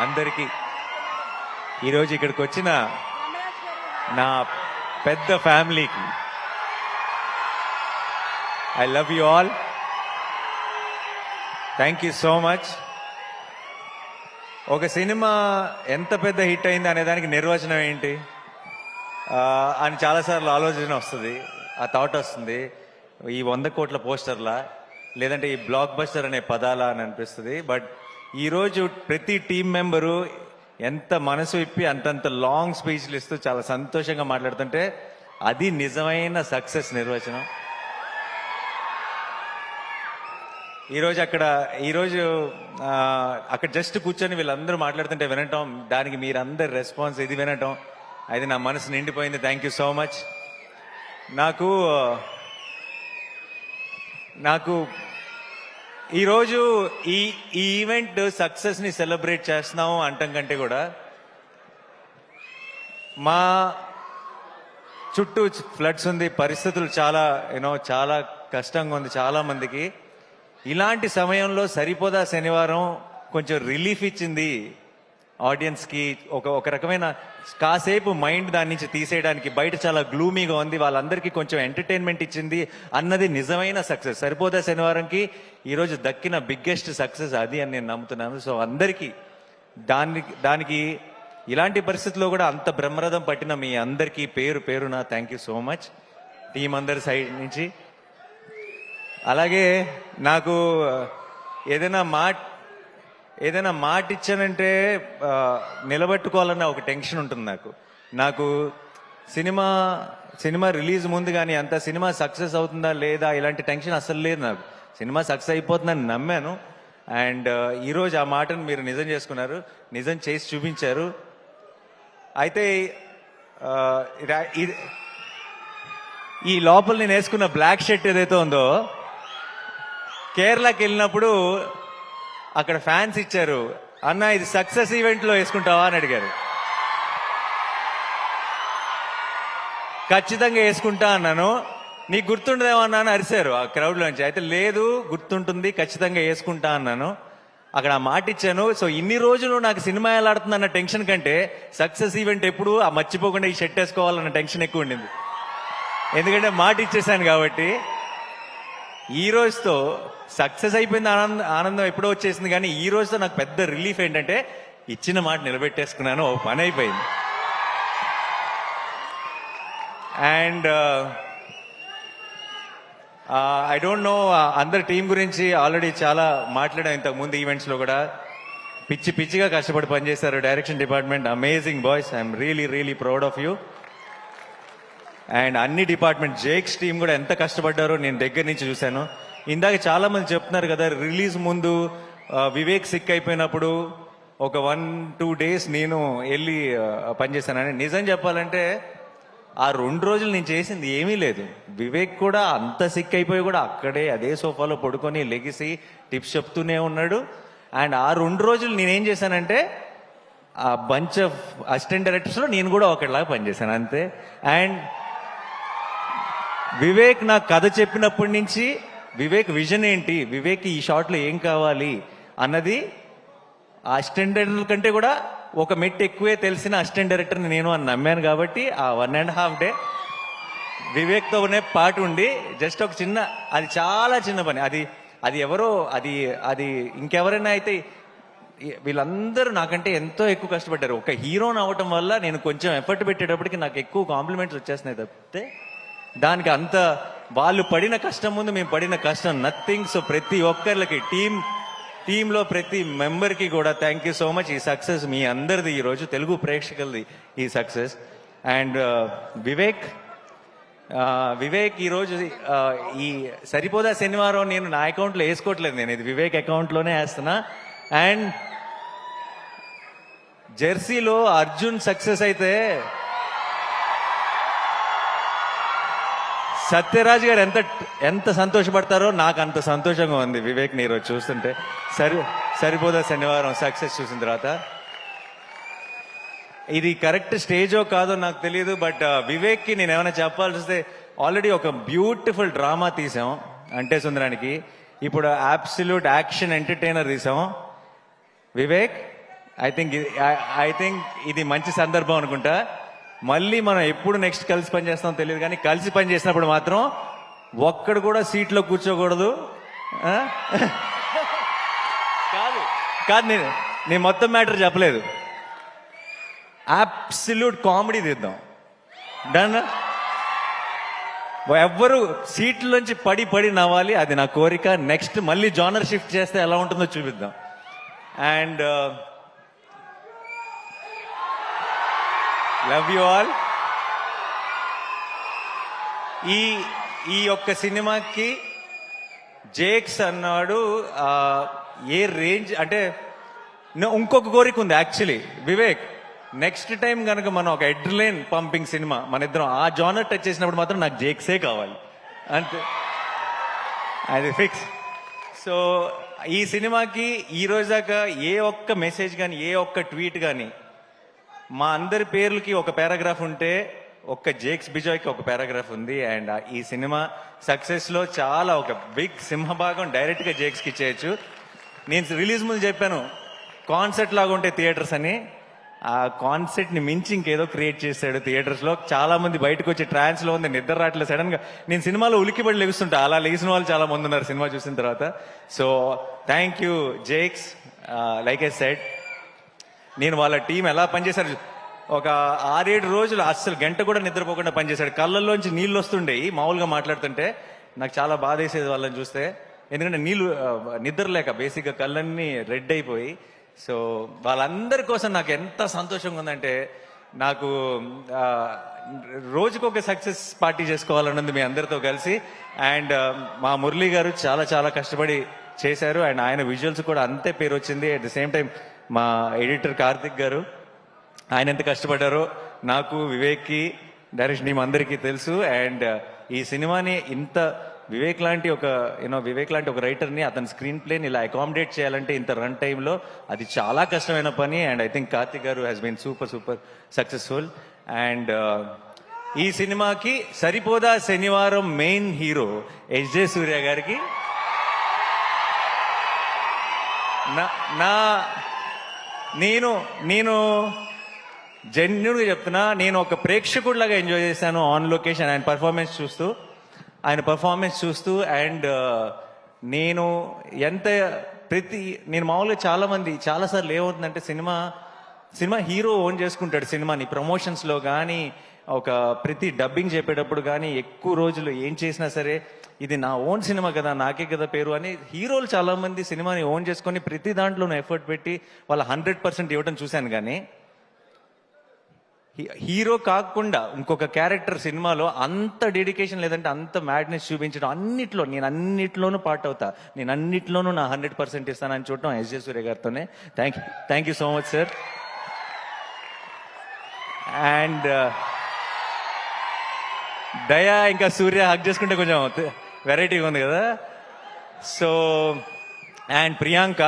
అందరికీ ఈరోజు ఇక్కడికి వచ్చిన నా పెద్ద ఫ్యామిలీకి I love you all. Thank you so much. ఒక సినిమా ఎంత పెద్ద హిట్ అయింది అనే దానికి నిర్వచనం ఏంటి అని చాలాసార్లు ఆలోచన వస్తుంది, ఆ థాట్ వస్తుంది. ఈ 100 కోట్ల పోస్టర్లా లేదంటే ఈ బ్లాక్ బస్టర్ అనే పదాలా అని అనిపిస్తుంది. బట్ ఈరోజు ప్రతి టీం మెంబరు ఎంత మనసు ఇప్పి అంతంత లాంగ్ స్పీచ్లు ఇస్తూ చాలా సంతోషంగా మాట్లాడుతుంటే అది నిజమైన సక్సెస్ నిర్వచనం. ఈరోజు అక్కడ జస్ట్ కూర్చొని వీళ్ళందరూ మాట్లాడుతుంటే వినటం, దానికి మీరందరు రెస్పాన్స్ ఇది వినటం, అది నా మనసు నిండిపోయింది. Thank you so much. నాకు ఈరోజు ఈ ఈవెంట్ సక్సెస్ని సెలబ్రేట్ చేస్తున్నాము అంటం కంటే కూడా మా చుట్టూ ఫ్లడ్స్ ఉంది, పరిస్థితులు చాలా కష్టంగా ఉంది చాలా మందికి. ఇలాంటి సమయంలో సరిపోదా శనివారం కొంచెం రిలీఫ్ ఇచ్చింది ఆడియన్స్కి. ఒక రకమైన కాసేపు మైండ్ దాని నుంచి తీసేయడానికి. బయట చాలా గ్లూమీగా ఉంది, వాళ్ళందరికీ కొంచెం ఎంటర్టైన్మెంట్ ఇచ్చింది అన్నది నిజమైన సక్సెస్. సరిపోదా శనివారంకి ఈరోజు దక్కిన బిగ్గెస్ట్ సక్సెస్ అది అని నేను నమ్ముతున్నాను. సో అందరికీ దానికి ఇలాంటి పరిస్థితుల్లో కూడా అంత బ్రహ్మరథం పట్టిన మీ అందరికీ పేరు పేరున thank you so much team అందరి సైడ్ నుంచి. అలాగే నాకు ఏదైనా మాట ఇచ్చానంటే నిలబెట్టుకోవాలన్న ఒక టెన్షన్ ఉంటుంది నాకు సినిమా రిలీజ్ ముందు కానీ అంత సినిమా సక్సెస్ అవుతుందా లేదా ఇలాంటి టెన్షన్ అసలు లేదు నాకు. సినిమా సక్సెస్ అయిపోతుందని నమ్మాను. అండ్ ఈరోజు ఆ మాటను మీరు నిజం చేసుకున్నారు, నిజం చేసి చూపించారు. అయితే ఈ లోపల నేను వేసుకున్న బ్లాక్ షర్ట్ ఏదైతే ఉందో కేరళకి వెళ్ళినప్పుడు అక్కడ ఫ్యాన్స్ ఇచ్చారు, అన్న ఇది సక్సెస్ ఈవెంట్లో వేసుకుంటావా అని అడిగారు. ఖచ్చితంగా వేసుకుంటా అన్నాను. నీకు గుర్తుండదేమన్నా అని అరిశారు ఆ క్రౌడ్లోంచి. అయితే లేదు గుర్తుంటుంది, ఖచ్చితంగా వేసుకుంటా అన్నాను. అక్కడ ఆ మాట ఇచ్చాను. సో ఇన్ని రోజులు నాకు సినిమా ఎలా ఆడుతుందన్న టెన్షన్ కంటే సక్సెస్ ఈవెంట్ ఎప్పుడు ఆ మర్చిపోకుండా ఈ షర్ట్ వేసుకోవాలన్న టెన్షన్ ఎక్కువ ఉండింది. ఎందుకంటే మాట ఇచ్చేసాను కాబట్టి. ఈ రోజుతో సక్సెస్ అయిపోయింది, ఆనందం ఎప్పుడో వచ్చేసింది. కానీ ఈ రోజుతో నాకు పెద్ద రిలీఫ్ ఏంటంటే ఇచ్చిన మాట నిలబెట్టేసుకున్నాను, ఓ పని అయిపోయింది. అండ్ ఐ డోంట్ నో, అందరి టీం గురించి ఆల్రెడీ చాలా మాట్లాడాం ఇంతకుముందు ఈవెంట్స్లో కూడా. పిచ్చిగా కష్టపడి పనిచేశారు direction department. Amazing boys, I'm really proud of you. And అన్ని డిపార్ట్మెంట్ జేక్స్ టీం కూడా ఎంత కష్టపడ్డారో నేను దగ్గర నుంచి చూశాను. ఇందాక చాలా మంది చెప్తున్నారు కదా, రిలీజ్ ముందు వివేక్ సిక్ అయిపోయినప్పుడు ఒక 1-2 days నేను వెళ్ళి పనిచేశానని. నిజం చెప్పాలంటే ఆ 2 రోజులు నేను చేసింది ఏమీ లేదు. వివేక్ కూడా అంత సిక్ అయిపోయి కూడా అక్కడే అదే సోఫాలో పడుకొని లెగిసి టిప్స్ చెప్తూనే ఉన్నాడు. అండ్ ఆ 2 రోజులు నేనేం చేశానంటే ఆ బంచ్ ఆఫ్ అసిస్టెంట్ డైరెక్టర్స్లో నేను కూడా ఒకటిలాగా పనిచేశాను అంతే. అండ్ వివేక్ నాకు కథ చెప్పినప్పటి నుంచి వివేక్ విజన్ ఏంటి, వివేక్ ఈ షాట్లో ఏం కావాలి అన్నది ఆ అసిస్టెంట్ డైరెక్టర్ కంటే కూడా ఒక మెట్టు ఎక్కువే తెలిసిన అసిస్టెంట్ డైరెక్టర్ని నేను అని నమ్మాను. కాబట్టి ఆ 1.5 day వివేక్తోనే పాటు ఉండి జస్ట్ ఒక చిన్న, అది చాలా చిన్న పని. అది ఎవరో అది ఇంకెవరైనా అయితే వీళ్ళందరూ నాకంటే ఎంతో ఎక్కువ కష్టపడ్డారు. ఒక హీరోని అవ్వటం వల్ల నేను కొంచెం ఎఫర్ట్ పెట్టేటప్పటికి నాకు ఎక్కువ కాంప్లిమెంట్స్ వచ్చేస్తున్నాయి తప్పితే దానికి అంత వాళ్ళు పడిన కష్టం ముందు మేము పడిన కష్టం నథింగ్. సో ప్రతి ఒక్కరికి టీంలో ప్రతి మెంబర్కి కూడా థ్యాంక్ యూ సో మచ్. ఈ సక్సెస్ మీ అందరిది, ఈరోజు తెలుగు ప్రేక్షకులది ఈ సక్సెస్. అండ్ వివేక్ ఈరోజు ఈ సరిపోదా శనివారం నేను నా అకౌంట్లో వేసుకోవట్లేదు, నేను ఇది వివేక్ అకౌంట్లోనే వేస్తున్నా. అండ్ జెర్సీలో అర్జున్ సక్సెస్ అయితే సత్యరాజ్ గారు ఎంత సంతోషపడతారో నాకు అంత సంతోషంగా ఉంది వివేక్ని ఈరోజు చూస్తుంటే. సరిపోదా శనివారం సక్సెస్ చూసిన తర్వాత. ఇది కరెక్ట్ స్టేజో కాదో నాకు తెలియదు, బట్ వివేక్కి నేను ఏమైనా చెప్పాల్సి వస్తే ఆల్రెడీ ఒక బ్యూటిఫుల్ డ్రామా తీసాం అంటే సుందరానికి. ఇప్పుడు అబ్సల్యూట్ యాక్షన్ ఎంటర్టైనర్ తీసాం. వివేక్ ఐ థింక్ ఇది మంచి సందర్భం అనుకుంటా. మళ్ళీ మనం ఎప్పుడు నెక్స్ట్ కలిసి పని చేస్తామో తెలియదు, కానీ కలిసి పని చేసినప్పుడు మాత్రం ఒక్కడు కూడా సీట్లో కూర్చోకూడదు. ఆ? కాదు కాదు నేను మొత్తం మ్యాటర్ చెప్పలేదు. అబ్సల్యూట్ కామెడీ తీద్దాం. డన్. ఎవ్వరు సీట్లోంచి పడి పడి నవ్వాలి, అది నా కోరిక. నెక్స్ట్ మళ్ళీ జానర్ షిఫ్ట్ చేస్తే ఎలా ఉంటుందో చూపిద్దాం. And love you all. ఈ ఒక్క సినిమాకి జేక్స్ అన్నాడు ఏ రేంజ్ అంటే, ఇంకొక కోరిక ఉంది యాక్చువల్లీ వివేక్. నెక్స్ట్ టైం కనుక మనం ఒక ఎడ్రిలైన్ పంపింగ్ సినిమా మన ఇద్దరం ఆ జానర్ టచ్ చేసినప్పుడు మాత్రం నాకు జేక్సే కావాలి అంతే, అది ఫిక్స్. సో ఈ సినిమాకి ఈ రోజు దాకా ఏ ఒక్క మెసేజ్ కానీ ఏ ఒక్క ట్వీట్ కానీ, మా అందరి పేర్లకి ఒక పారాగ్రాఫ్ ఉంటే ఒక్క జేక్స్ బిజాయ్కి ఒక పారాగ్రాఫ్ ఉంది. అండ్ ఈ సినిమా సక్సెస్ లో చాలా ఒక బిగ్ సింహభాగం డైరెక్ట్ గా జేక్స్ కి ఇచ్చేయచ్చు. నేను రిలీజ్ ముందు చెప్పాను కాన్సెప్ట్ లాగా ఉంటే థియేటర్స్ అని. ఆ కాన్సెప్ట్ ని మించి ఇంకేదో క్రియేట్ చేశాడు థియేటర్స్ లో. చాలా మంది బయటకు వచ్చి ట్రాన్స్ లో ఉంది, నిద్ర రావట్లేదు. సడన్ గా నేను సినిమాలో ఉలికిపడి లెగుస్తుంటా, అలా లెగిసిన వాళ్ళు చాలా మంది ఉన్నారు సినిమా చూసిన తర్వాత. So thank you Jakes. Like I said, నేను వాళ్ళ టీం ఎలా పనిచేశారు, ఒక 6-7 రోజులు అస్సలు గంట కూడా నిద్రపోకుండా పనిచేశాడు. కళ్ళల్లోంచి నీళ్ళు వస్తుండేవి మామూలుగా మాట్లాడుతుంటే. నాకు చాలా బాధ వేసేది వాళ్ళని చూస్తే, ఎందుకంటే నిద్ర లేక బేసిక్గా కళ్ళన్నీ రెడ్ అయిపోయి. సో వాళ్ళందరి కోసం నాకు ఎంత సంతోషంగా ఉందంటే, నాకు రోజుకొక సక్సెస్ పార్టీ చేసుకోవాలన్నది మీ అందరితో కలిసి. అండ్ మా మురళీ గారు చాలా చాలా కష్టపడి చేశారు, అండ్ ఆయన విజువల్స్ కూడా అంతే పేరు వచ్చింది. అట్ ద సేమ్ టైం మా ఎడిటర్ కార్తిక్ గారు, ఆయన ఎంత కష్టపడ్డారో నాకు, వివేక్కి, డైరెక్షన్ టీం అందరికీ తెలుసు. అండ్ ఈ సినిమాని ఇంత వివేక్ లాంటి ఒక రైటర్ని అతని స్క్రీన్ ప్లేని ఇలా అకామిడేట్ చేయాలంటే ఇంత రన్ టైంలో అది చాలా కష్టమైన పని. And I think Karthik garu has been super successful. And ఈ సినిమాకి సరిపోదా శనివారం మెయిన్ హీరో ఎస్జే సూర్య గారికి నేను జెన్యున్గా చెప్తున్నా, నేను ఒక ప్రేక్షకుడిలాగా ఎంజాయ్ చేశాను ఆన్ లొకేషన్ ఆయన పర్ఫార్మెన్స్ చూస్తూ. అండ్ నేను మామూలుగా చాలాసార్లు ఏమవుతుందంటే, సినిమా హీరో ఓన్ చేసుకుంటాడు సినిమాని. ప్రమోషన్స్లో కానీ ఒక ప్రతి డబ్బింగ్ చెప్పేటప్పుడు కానీ ఎక్కువ రోజులు ఏం చేసినా సరే ఇది నా ఓన్ సినిమా కదా, నాకే కదా పేరు అని హీరోలు చాలా మంది సినిమాని ఓన్ చేసుకొని ప్రతి దాంట్లోనూ ఎఫర్ట్ పెట్టి వాళ్ళ 100% ఇవ్వడం చూశాను. కానీ హీరో కాకుండా ఇంకొక క్యారెక్టర్ సినిమాలో అంత డెడికేషన్ లేదంటే అంత మ్యాడ్నెస్ చూపించడం, నేను అన్నిట్లోనూ పార్ట్ అవుతా, నేను అన్నిట్లోనూ నా 100% ఇస్తానని చూడటం ఎస్జే సూర్య గారితోనే. Thank you so much sir. And Daya ఇంకా సూర్య హక్ చేసుకుంటే కొంచెం వెరైటీగా ఉంది కదా. సో అండ్ ప్రియాంక,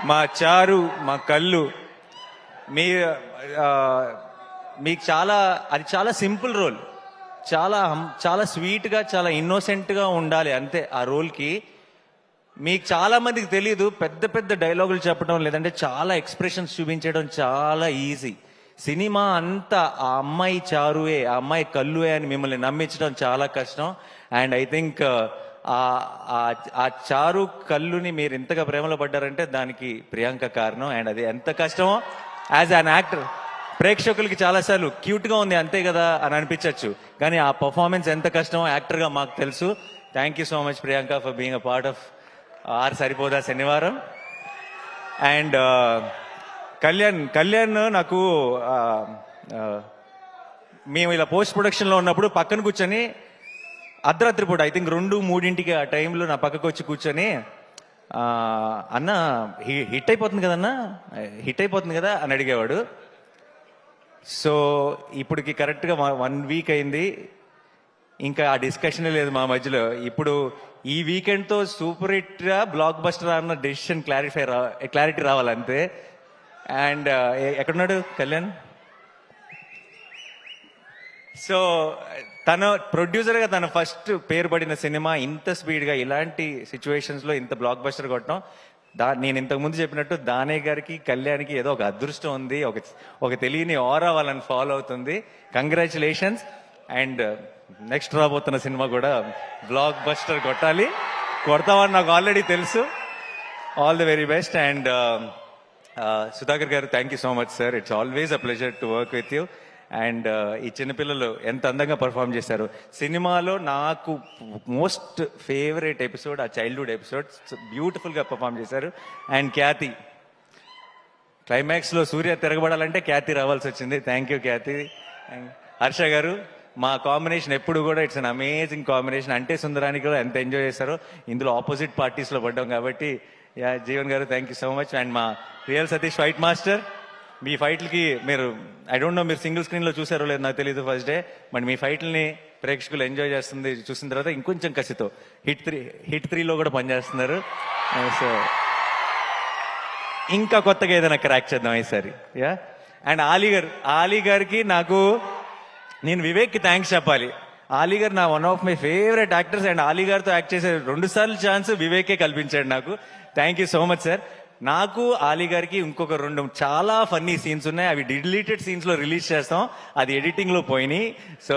మా చారు, మా కళ్ళు, మీకు చాలా సింపుల్ రోల్, చాలా స్వీట్గా చాలా ఇన్నోసెంట్గా ఉండాలి అంతే ఆ రోల్కి. మీకు చాలా మందికి తెలియదు, పెద్ద పెద్ద డైలాగులు చెప్పడం లేదంటే చాలా ఎక్స్ప్రెషన్స్ చూపించడం చాలా ఈజీ. సినిమా అంతా ఆ అమ్మాయి చారువే, ఆ అమ్మాయి కళ్ళువే అని మిమ్మల్ని నమ్మించడం చాలా కష్టం. అండ్ ఐ థింక్ ఆ చారు కళ్ళుని మీరు ఇంతగా ప్రేమలో పడ్డారంటే దానికి ప్రియాంక కారణం. అండ్ అది ఎంత కష్టమో యాజ్ అన్ యాక్టర్ ప్రేక్షకులకి చాలాసార్లు క్యూట్గా ఉంది అంతే కదా అని అనిపించవచ్చు, కానీ ఆ పర్ఫార్మెన్స్ ఎంత కష్టమో యాక్టర్గా మాకు తెలుసు. Thank you so much Priyanka for being a part of our Saripodhaa Sanivaaram. And Kalyan నాకు మేము ఇలా పోస్ట్ ప్రొడక్షన్లో ఉన్నప్పుడు పక్కన కూర్చొని అర్ధరాత్రి పూట ఐ థింక్ 2-3 ఆ టైంలో నా పక్కకు వచ్చి కూర్చొని, అన్న హిట్ అయిపోతుంది కదా అని అడిగేవాడు. సో ఇప్పటికి కరెక్ట్గా 1 వీక్ అయింది, ఇంకా ఆ డిస్కషన్ లేదు మా మధ్యలో. ఇప్పుడు ఈ వీకెండ్తో సూపర్ హిట్గా బ్లాక్ బస్టర్ అన్న డెసిషన్ క్లారిటీ రావాలంతే. అండ్ ఎక్కడున్నాడు కళ్యాణ్? సో తన ప్రొడ్యూసర్గా తన ఫస్ట్ పేరు పడిన సినిమా ఇంత స్పీడ్గా ఇలాంటి సిచ్యువేషన్స్లో ఇంత బ్లాక్ బస్టర్ కొట్టడం నేను ఇంతకు ముందు చెప్పినట్టు దానే గారికి కళ్యాణ్కి ఏదో ఒక అదృష్టం ఉంది, ఒక తెలియని ఆరా వాళ్ళని ఫాలో అవుతుంది. కంగ్రాచులేషన్స్. అండ్ నెక్స్ట్ రాబోతున్న సినిమా కూడా బ్లాక్ బస్టర్ కొడతామని నాకు ఆల్రెడీ తెలుసు. All the very best. And Sudhakar గారు, thank you so much sir. It's always a pleasure to work with you. And ఈ చిన్నపిల్లలు ఎంత అందంగా పర్ఫామ్ చేశారు. సినిమాలో నాకు మోస్ట్ ఫేవరెట్ ఎపిసోడ్ ఆ చైల్డ్హుడ్ ఎపిసోడ్, బ్యూటిఫుల్గా పర్ఫామ్ చేశారు. అండ్ ఖ్యాతి, క్లైమాక్స్లో సూర్య తిరగబడాలంటే ఖ్యాతి రావాల్సి వచ్చింది. థ్యాంక్ యూ ఖ్యాతి. హర్ష గారు, మా కాంబినేషన్ ఎప్పుడు కూడా ఇట్స్ అన్ అమేజింగ్ కాంబినేషన్. అంటే సుందరానికి కూడా ఎంత ఎంజాయ్ చేశారో, ఇందులో ఆపోజిట్ పార్టీస్లో పడ్డాం కాబట్టి. యా జీవన్ గారు, thank you so much. And మా రియల్ సతీష్ ఫైట్ మాస్టర్, మీ ఫైట్లకి మీరు ఐ డోంట్ నో మీరు సింగిల్ స్క్రీన్లో చూసారో లేదు నాకు తెలియదు ఫస్ట్ డే, బట్ మీ ఫైట్లని ప్రేక్షకులు ఎంజాయ్ చేస్తుంది చూసిన తర్వాత ఇంకొంచెం కసితో హిట్ 3లో కూడా పనిచేస్తున్నారు. సో ఇంకా కొత్తగా ఏదైనా క్రాక్ చేద్దాం ఈసారి. యా. అండ్ ఆలీ గారికి నేను వివేక్కి థ్యాంక్స్ చెప్పాలి. ఆలీ గారు నా one of my favourite actors. And Ali గారితో యాక్ట్ చేసే 2 సార్లు ఛాన్స్ వివేకే కల్పించాడు నాకు. Thank you so much sir. నాకు ఆలీ గారికి ఇంకొక 2 చాలా ఫన్నీ సీన్స్ ఉన్నాయి. అవి డిలీటెడ్ సీన్స్ లో రిలీజ్ చేస్తాం, అది ఎడిటింగ్ లో పోయినాయి. సో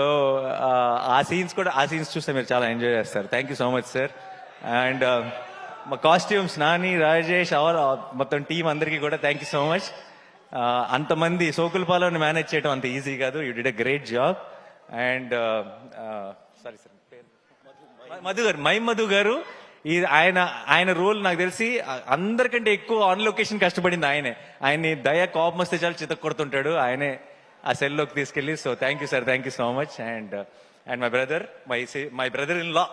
ఆ సీన్స్ చూస్తే మీరు చాలా ఎంజాయ్ చేస్తారు. Thank you so much sir. And మా కాస్ట్యూమ్స్ నాని, రాజేష్, మొత్తం టీం అందరికీ కూడా థ్యాంక్ యూ సో మచ్. అంతమంది సోకులపాలని మేనేజ్ చేయడం అంత ఈజీ కాదు. You did a great job. And sorry sir, Madhu గారు, ఆయన రోల్ నాకు తెలిసి అందరికంటే ఎక్కువ ఆన్ లొకేషన్ కష్టపడింది ఆయన్ని దయ కోపం వస్తే చాలా చితక్ కొడుతుంటాడు, ఆయనే ఆ సెల్లోకి తీసుకెళ్ళి. So thank you sir, thank you so much. And my brother in law,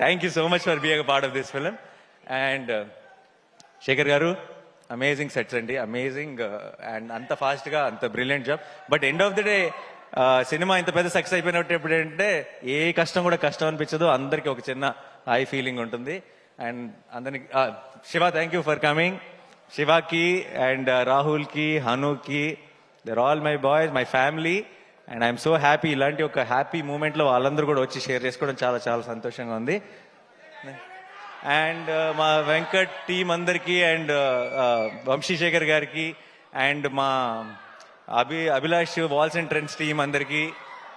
thank you so much for being a part of this film. And Shekhar garu, amazing sets అండి, అమేజింగ్. అండ్ అంత ఫాస్ట్గా అంత brilliant job. But end of the day cinema ఇంత పెద్ద success అయిపోయినప్పుడు ఏంటంటే ఏ కష్టం కూడా కష్టం అనిపించదు, అందరికీ ఒక చిన్న హై ఫీలింగ్ ఉంటుంది. అండ్ అందరికి Shiva, thank you for coming. శివాకి అండ్ రాహుల్కి, హనుకి, దర్ all my boys, my family. And I'm so happy. ఇలాంటి ఒక హ్యాపీ మూమెంట్లో వాళ్ళందరూ కూడా వచ్చి షేర్ చేసుకోవడం చాలా చాలా సంతోషంగా ఉంది. అండ్ మా వెంకట్ టీం అందరికీ, అండ్ వంశీశేఖర్ గారికి, అండ్ మా Abhilash walls and trends team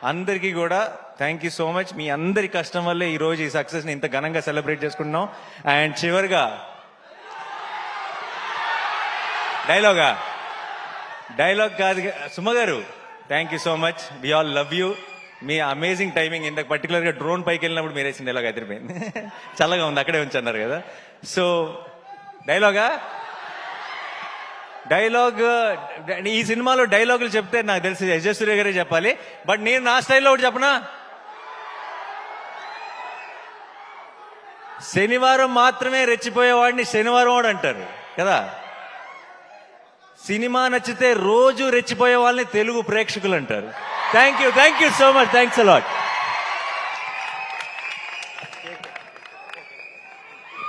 అందరికీ కూడా థ్యాంక్ యూ సో మచ్. మీ అందరి కష్టం వల్లే ఈరోజు ఈ సక్సెస్ని ఇంత ఘనంగా సెలబ్రేట్ చేసుకుంటున్నాం. అండ్ చివరిగా డైలాగ్ కాదు, Suma garu, thank you so much. We all love you. మీ అమేజింగ్ టైమింగ్. ఇంత పర్టికులర్గా డ్రోన్ పైకి వెళ్ళినప్పుడు మీరు వేసిన డైలాగ్ అదిరిపోయింది. చల్లగా ఉంది, అక్కడే ఉంచన్నారు కదా. సో డైలాగ్ ఈ సినిమాలో డైలాగులు చెప్తే నాకు తెలిసి యశస్ సూర్య గారే చెప్పాలి. బట్ నేను నా స్టైల్లో ఒకటి చెప్పనా, శనివారం మాత్రమే రెచ్చిపోయేవాడిని శనివారం వాడు అంటారు కదా. సినిమా నచ్చితే రోజు రెచ్చిపోయే వాళ్ళని తెలుగు ప్రేక్షకులు అంటారు. Thank you so much. Thanks a lot.